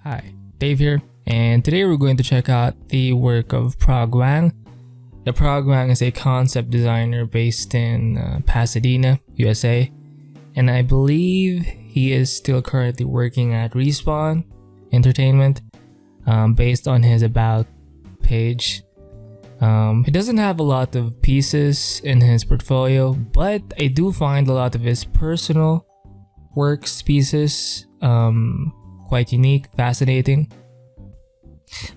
Hi, Dave here, and today we're going to check out the work of Prog Wang. The Prog Wang is a concept designer based in Pasadena, USA, and I believe he is still currently working at Respawn Entertainment, based on his About page. He doesn't have a lot of pieces in his portfolio, but I do find a lot of his personal works pieces quite unique, fascinating.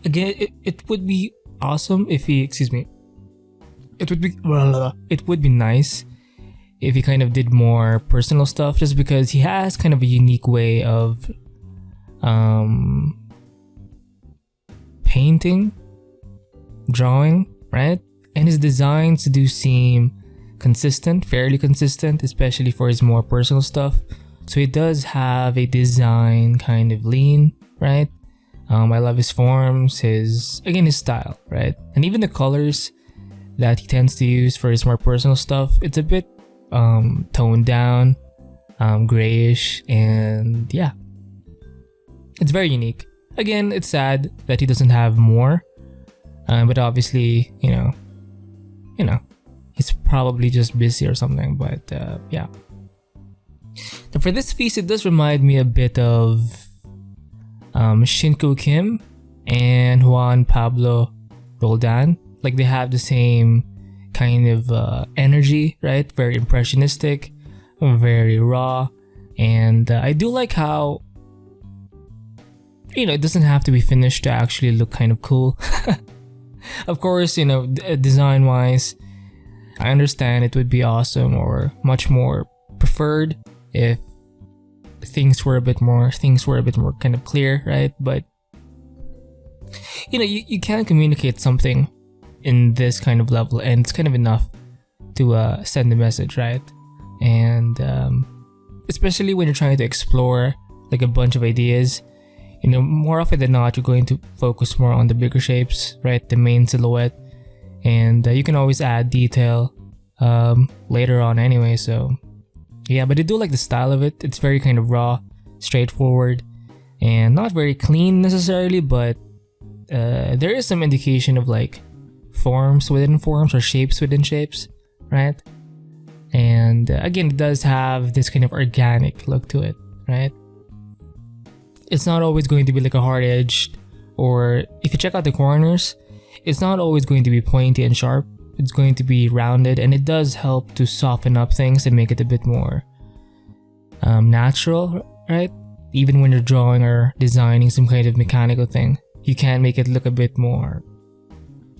Again, it would be awesome if he, it would be nice if he kind of did more personal stuff, just because he has kind of a unique way of painting, drawing, right? And his designs do seem consistent, fairly consistent, especially for his more personal stuff. So he does have a design kind of lean, right? I love his forms, his style, right? And even the colors that he tends to use for his more personal stuff, it's a bit toned down, grayish, and yeah, it's very unique. Again, it's sad that he doesn't have more, but obviously, you know, he's probably just busy or something. But yeah. Now for this piece, it does remind me a bit of Shinku Kim and Juan Pablo Roldan. Like, they have the same kind of energy, right? Very impressionistic, very raw, and I do like how, it doesn't have to be finished to actually look kind of cool. Of course, design wise, I understand it would be awesome or much more preferred if things were a bit more kind of clear, right? But you can communicate something in this kind of level, and it's kind of enough to send a message, right? And especially when you're trying to explore like a bunch of ideas, more often than not, you're going to focus more on the bigger shapes, right? The main silhouette, and you can always add detail later on anyway. So yeah, but I do like the style of it. It's very kind of raw, straightforward, and not very clean necessarily, but there is some indication of like forms within forms or shapes within shapes, right? And again, it does have this kind of organic look to it, right? It's not always going to be like a hard edged, or if you check out the corners, it's not always going to be pointy and sharp. It's going to be rounded, and it does help to soften up things and make it a bit more natural, right? Even when you're drawing or designing some kind of mechanical thing, you can make it look a bit more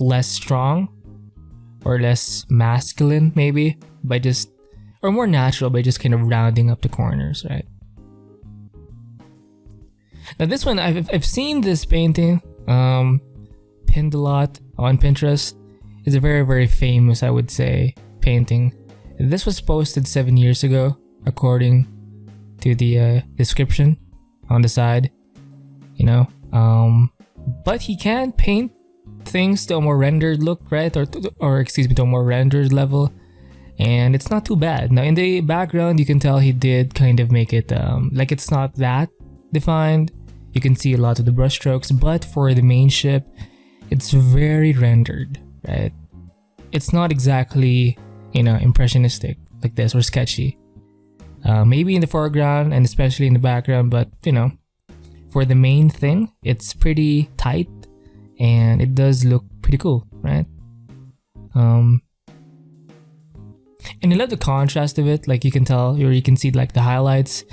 less strong or less masculine, maybe, or more natural by just kind of rounding up the corners, right? Now this one, I've seen this painting pinned a lot on Pinterest. It's a very, very famous, I would say, painting. This was posted 7 years ago, according to the description on the side, but he can paint things to a more rendered look, right? To a more rendered level, and it's not too bad. Now in the background, you can tell he did kind of make it like it's not that defined. You can see a lot of the brushstrokes, but for the main ship, it's very rendered, right? It's not exactly, impressionistic like this or sketchy. Maybe in the foreground and especially in the background, but for the main thing, it's pretty tight and it does look pretty cool, right? And I love the contrast of it. Like, you can tell, or you can see like the highlights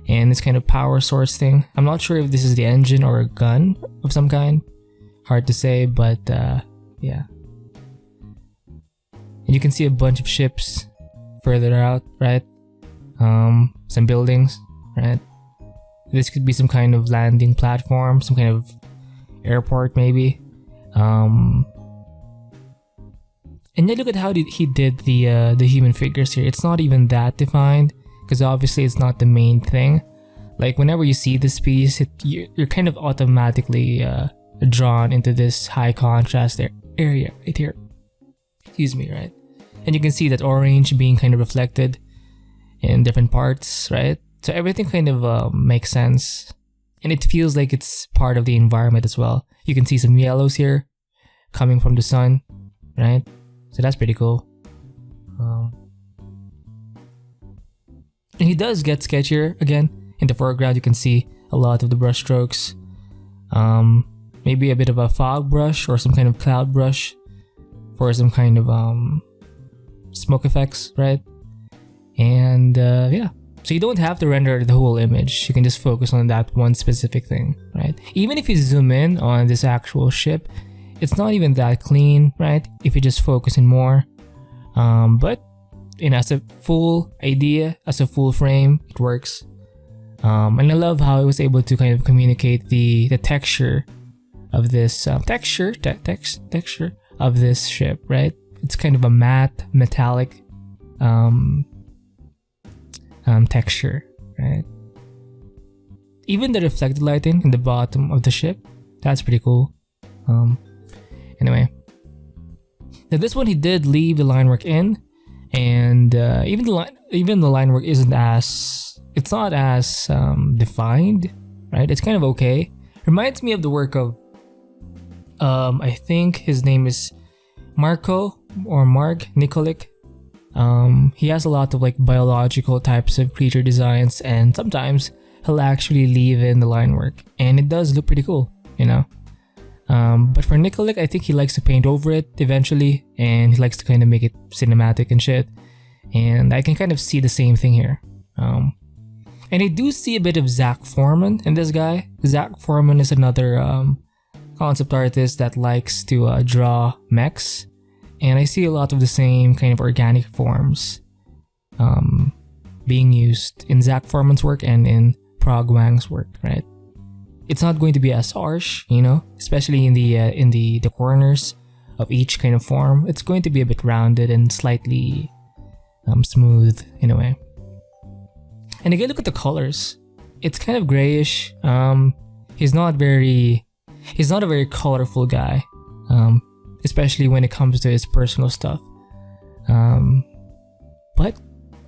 and this kind of power source thing. I'm not sure if this is the engine or a gun of some kind. Hard to say, but yeah. And you can see a bunch of ships further out, right? Some buildings, right? This could be some kind of landing platform, some kind of airport maybe. And then look at how he did the human figures here. It's not even that defined, because obviously it's not the main thing. Like, whenever you see this piece, you're kind of automatically drawn into this high contrast area right here. Excuse me, right? And you can see that orange being kind of reflected in different parts, right? So everything kind of makes sense and it feels like it's part of the environment as well. You can see some yellows here coming from the sun, right? So that's pretty cool. And he does get sketchier again. In the foreground, you can see a lot of the brush strokes. Maybe a bit of a fog brush or some kind of cloud brush for some kind of smoke effects, right? And yeah, so you don't have to render the whole image. You can just focus on that one specific thing, right? Even if you zoom in on this actual ship, it's not even that clean, right? If you just focus in more, but as a full idea, as a full frame, it works. And I love how it was able to kind of communicate the texture of this texture of this ship, right? It's kind of a matte metallic texture, right? Even the reflected lighting in the bottom of the ship, that's pretty cool. Anyway, now this one he did leave the line work in, and even the line work isn't as, it's not as defined, right? It's kind of okay. Reminds me of the work of I think his name is Marco or Mark Nikolic. He has a lot of like biological types of creature designs, and sometimes he'll actually leave in the line work, and it does look pretty cool, you know. But for Nikolic, I think he likes to paint over it eventually, and he likes to kind of make it cinematic and shit. And I can kind of see the same thing here. And I do see a bit of Zach Foreman in this guy. Zach Foreman is another concept artist that likes to draw mechs, and I see a lot of the same kind of organic forms being used in Zach Foreman's work and in Prog Wang's work, right? It's not going to be as harsh, you know, especially in the corners of each kind of form. It's going to be a bit rounded and slightly smooth in a way. And again, look at the colors. It's kind of grayish. He's not a very colorful guy, especially when it comes to his personal stuff. But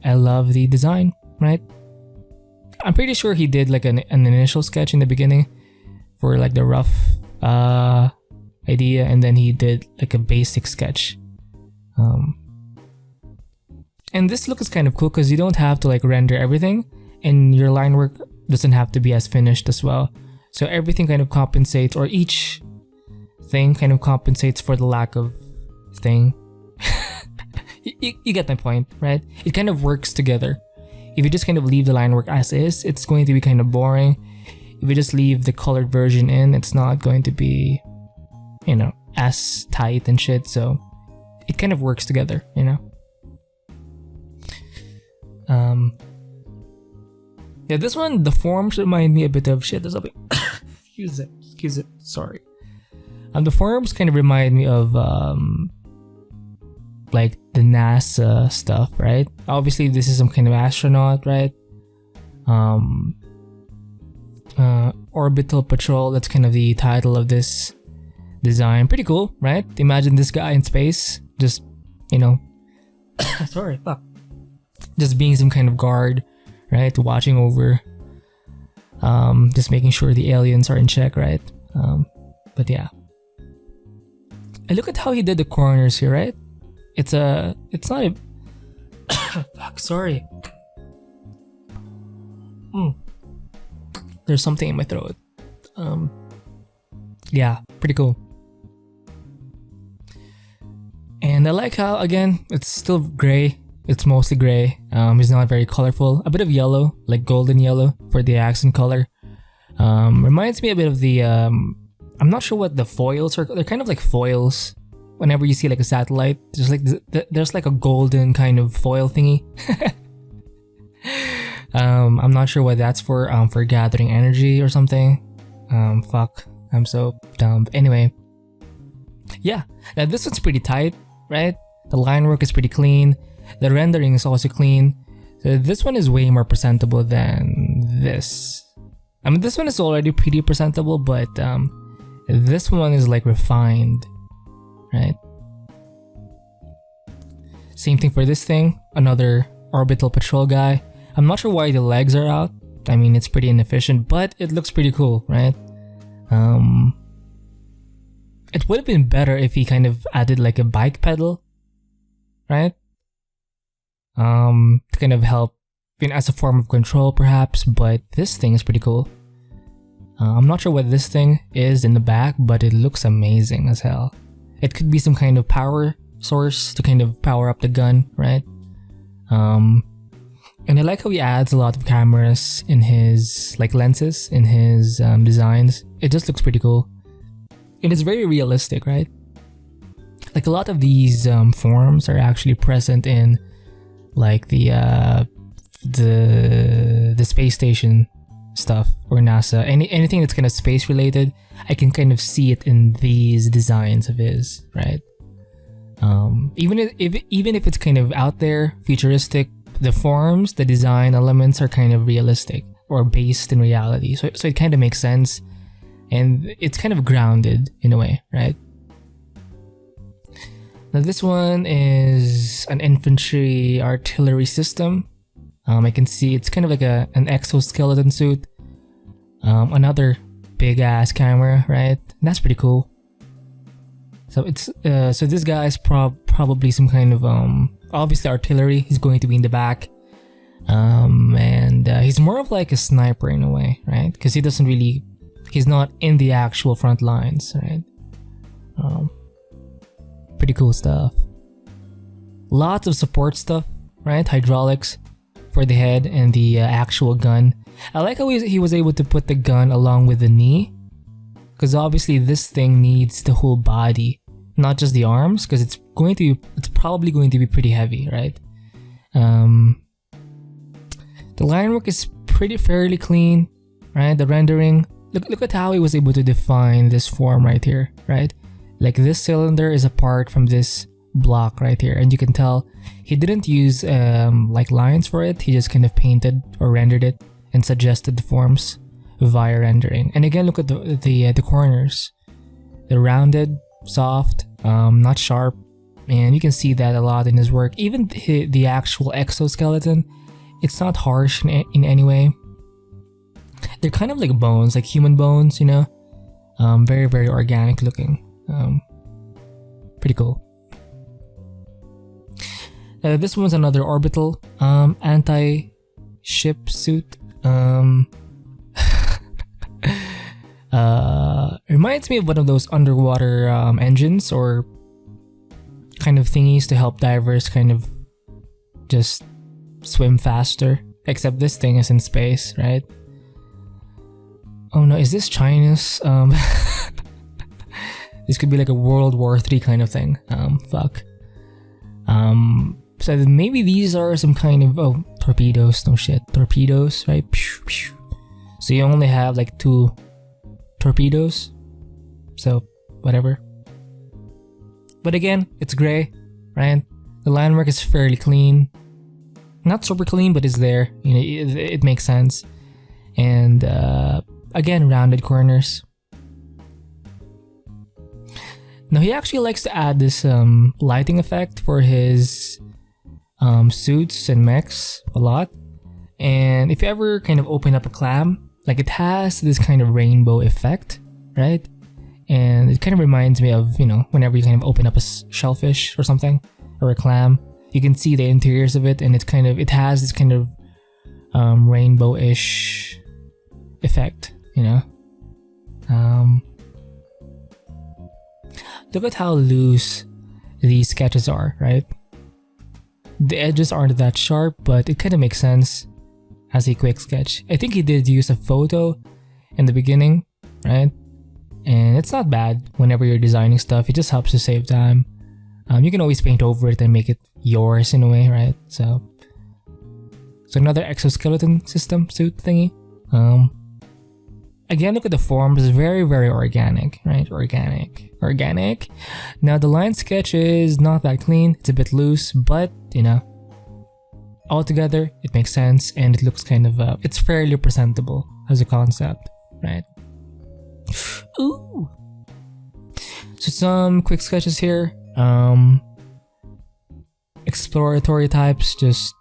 I love the design, right? I'm pretty sure he did like an initial sketch in the beginning for like the rough idea, and then he did like a basic sketch. And this look is kind of cool because you don't have to like render everything, and your line work doesn't have to be as finished as well. So everything kind of compensates, or each thing kind of compensates for the lack of thing. You get my point, right? It kind of works together. If you just kind of leave the line work as is, it's going to be kind of boring. If you just leave the colored version in, it's not going to be, you know, as tight and shit. So it kind of works together, you know. Yeah, this one, the forms remind me a bit of shit. There's something. Excuse it. Sorry. The forms kind of remind me of like the NASA stuff, right? Obviously, this is some kind of astronaut, right? Orbital Patrol. That's kind of the title of this design. Pretty cool, right? Imagine this guy in space, just, you know, sorry, fuck. Just being some kind of guard, right? Watching over, just making sure the aliens are in check, right? But yeah. And look at how he did the corners here, right? It's not a fuck, sorry. There's something in my throat. Yeah, pretty cool. And I like how, again, it's still gray. It's mostly gray. It's not very colorful. A bit of yellow, like golden yellow for the accent color. Reminds me a bit of the I'm not sure what the foils are. They're kind of like foils. Whenever you see like a satellite, there's like a golden kind of foil thingy. I'm not sure what that's for gathering energy or something. Fuck, I'm so dumb. Anyway, yeah, now this one's pretty tight, right? The line work is pretty clean. The rendering is also clean. So this one is way more presentable than this. I mean, this one is already pretty presentable, but this one is like refined, right? Same thing for this thing, another Orbital Patrol guy. I'm not sure why the legs are out. I mean, it's pretty inefficient, but it looks pretty cool, right? It would have been better if he kind of added like a bike pedal, right? To kind of help, as a form of control perhaps, but this thing is pretty cool. I'm not sure what this thing is in the back, but it looks amazing as hell. It could be some kind of power source to kind of power up the gun, right? And I like how he adds a lot of cameras in his, like, lenses in his designs. It just looks pretty cool. It is very realistic, right? Like, a lot of these forms are actually present in, like, the space station stuff, or NASA. Anything that's kind of space related, I can kind of see it in these designs of his, right? Even if it's kind of out there, futuristic, the forms, the design elements are kind of realistic or based in reality. So it kind of makes sense, and it's kind of grounded in a way, right? Now this one is an infantry artillery system. I can see it's kind of like an exoskeleton suit. Another big ass camera, right? And that's pretty cool. So it's so this guy is probably some kind of obviously artillery. He's going to be in the back, and he's more of like a sniper in a way, right? Because he's not in the actual front lines, right? Pretty cool stuff. Lots of support stuff, right? Hydraulics for the head and the actual gun. I like how he was able to put the gun along with the knee, because obviously this thing needs the whole body, not just the arms, because it's probably going to be pretty heavy, right? The line work is fairly clean, right? The rendering, look at how he was able to define this form right here, right? Like this cylinder is apart from this block right here, and you can tell he didn't use like lines for it. He just kind of painted or rendered it and suggested the forms via rendering. And again, look at the corners. They're rounded, soft, not sharp, and you can see that a lot in his work. Even the actual exoskeleton, it's not harsh in any way. They're kind of like bones, like human bones, you know? Very, very organic looking. Pretty cool. This one's another orbital anti-ship suit. Reminds me of one of those underwater engines or kind of thingies to help divers kind of just swim faster. Except this thing is in space, right? Oh no, is this China's? This could be like a World War III kind of thing. Fuck. So maybe these are some kind of torpedoes. No shit, torpedoes, right? So you only have like 2 torpedoes. So whatever. But again, it's gray, right? The line work is fairly clean. Not super clean, but it's there. You know, it makes sense. And again, rounded corners. Now he actually likes to add this lighting effect for his suits and mechs a lot. And if you ever kind of open up a clam, like it has this kind of rainbow effect, right? And it kind of reminds me of, you know, whenever you kind of open up a shellfish or something, or a clam, you can see the interiors of it, and it has this kind of rainbow-ish effect, you know? Look at how loose these sketches are, right? The edges aren't that sharp, but it kind of makes sense as a quick sketch. I think he did use a photo in the beginning, right? And it's not bad whenever you're designing stuff. It just helps to save time. You can always paint over it and make it yours in a way, right? So another exoskeleton system suit thingy. Again, look at the forms. It's very, very organic, right? Organic. Now the line sketch is not that clean. It's a bit loose, but you know, altogether it makes sense, and it looks kind of it's fairly presentable as a concept, right? Ooh. So some quick sketches here. Exploratory types, just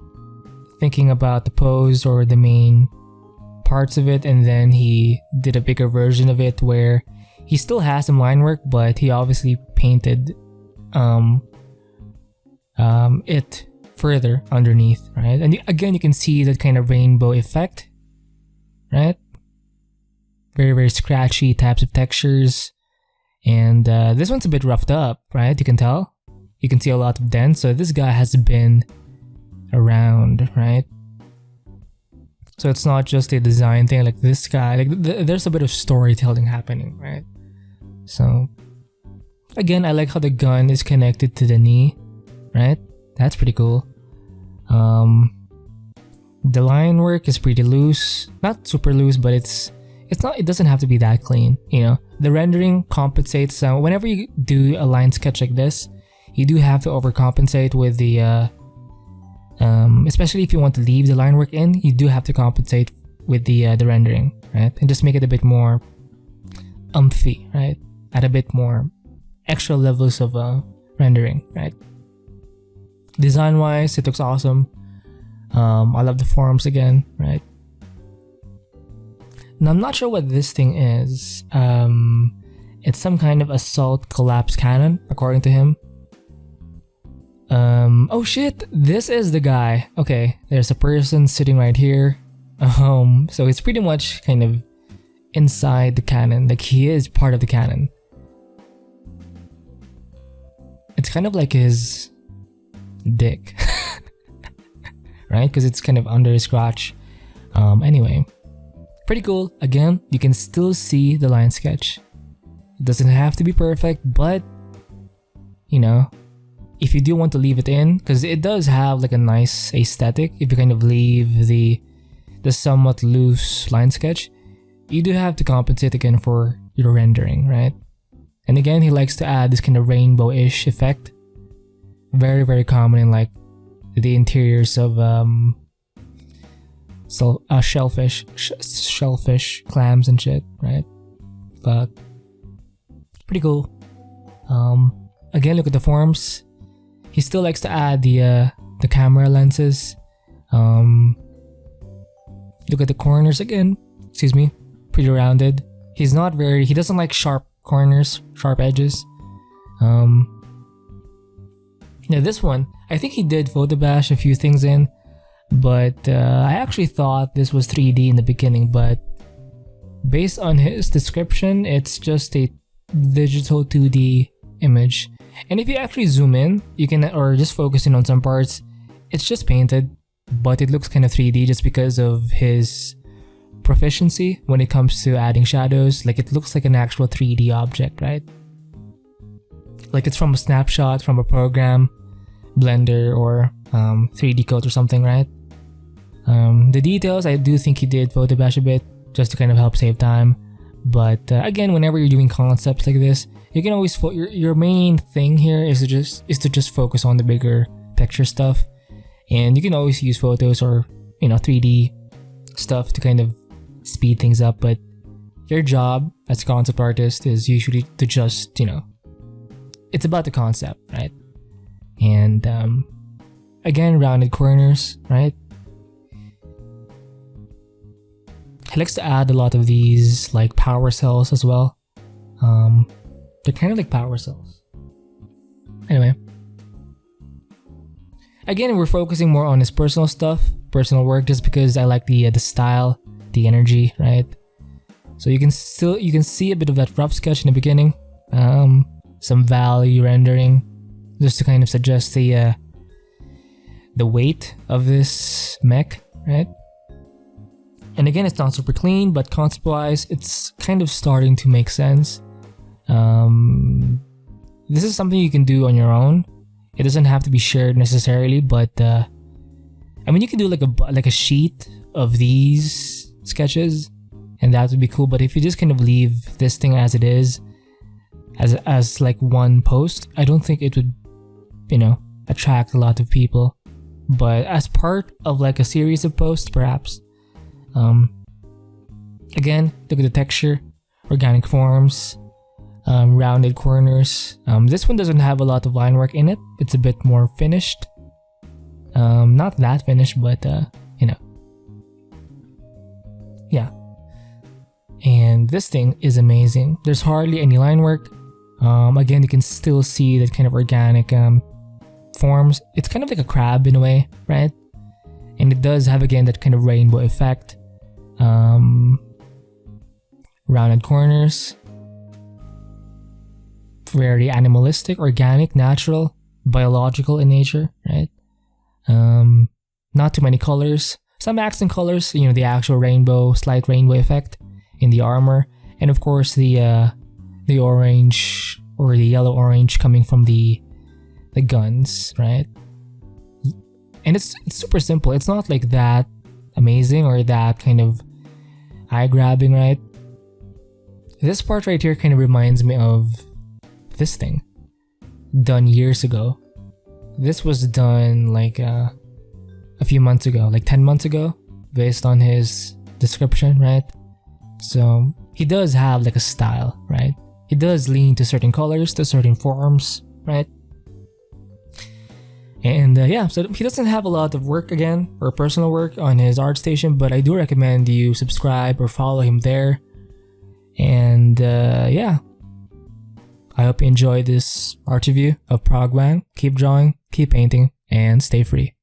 thinking about the pose or the main parts of it, and then he did a bigger version of it where he still has some line work, but he obviously painted it further underneath, right? And again, you can see that kind of rainbow effect, right? Very, very scratchy types of textures. And this one's a bit roughed up, right? You can tell. You can see a lot of dents. So this guy has been around, right? So it's not just a design thing. Like this guy, like there's a bit of storytelling happening, right? So again, I like how the gun is connected to the knee, right? That's pretty cool. The line work is pretty loose, not super loose, but it doesn't have to be that clean, you know. The rendering compensates. Whenever you do a line sketch like this, you do have to overcompensate with the especially if you want to leave the line work in, you do have to compensate with the rendering, right? And just make it a bit more umphy, right? Add a bit more extra levels of rendering, right? Design wise, it looks awesome. I love the forms again, right? Now I'm not sure what this thing is. It's some kind of assault collapse cannon, according to him. Oh shit, this is the guy. Okay, there's a person sitting right here. So it's pretty much kind of inside the cannon, like he is part of the cannon. It's kind of like his dick, right? Because it's kind of under his crotch. Anyway, pretty cool. Again, you can still see the line sketch. It doesn't have to be perfect, but you know, if you do want to leave it in, because it does have like a nice aesthetic, if you kind of leave the somewhat loose line sketch, you do have to compensate again for your rendering, right? And again, he likes to add this kind of rainbow-ish effect. Very, very common in like the interiors of shellfish, clams and shit, right? But pretty cool. Again, look at the forms. He still likes to add the camera lenses. Look at the corners again. Excuse me, pretty rounded. He doesn't like sharp corners, sharp edges. Now this one, I think he did photo bash a few things in, but I actually thought this was 3D in the beginning, but based on his description, it's just a digital 2D image. And if you actually zoom in, you can, or just focus in on some parts, it's just painted, but it looks kind of 3D just because of his proficiency when it comes to adding shadows. Like it looks like an actual 3D object, right? Like it's from a snapshot from a program, Blender or 3D Coat or something, right? The details, I do think he did photo bash a bit just to kind of help save time. But again, whenever you're doing concepts like this, you can always your main thing here is to just focus on the bigger texture stuff, and you can always use photos or 3D stuff to kind of speed things up. But your job as a concept artist is usually to just it's about the concept, right? And again, rounded corners, right? He likes to add a lot of these like power cells as well. They're kind of like power cells. Anyway, again, we're focusing more on his personal stuff, personal work, just because I like the style, the energy, right? So you can see a bit of that rough sketch in the beginning, some value rendering, just to kind of suggest the weight of this mech, right? And again, it's not super clean, but concept-wise, it's kind of starting to make sense. This is something you can do on your own. It doesn't have to be shared necessarily, but I mean, you can do like a sheet of these sketches, and that would be cool. But if you just kind of leave this thing as it is, as like one post, I don't think it would, attract a lot of people. But as part of like a series of posts, perhaps. Again, look at the texture, organic forms, rounded corners. This one doesn't have a lot of line work in it. It's a bit more finished. Not that finished, but Yeah. And this thing is amazing. There's hardly any line work. Again, you can still see that kind of organic forms. It's kind of like a crab in a way, right? And it does have, again, that kind of rainbow effect. Rounded corners. Very animalistic, organic, natural, biological in nature, right? Not too many colors. Some accent colors, the actual rainbow, slight rainbow effect in the armor. And of course the orange or the yellow-orange coming from the guns, right? And it's super simple. It's not like that amazing or that kind of eye-grabbing, right? This part right here kind of reminds me of this thing done years ago. This was done like a few months ago, like 10 months ago, based on his description, right? So he does have like a style, right? He does lean to certain colors, to certain forms, right? And yeah, so he doesn't have a lot of work again, or personal work on his ArtStation, but I do recommend you subscribe or follow him there. And yeah, I hope you enjoyed this art review of Prog Wang. Keep drawing, keep painting, and stay free.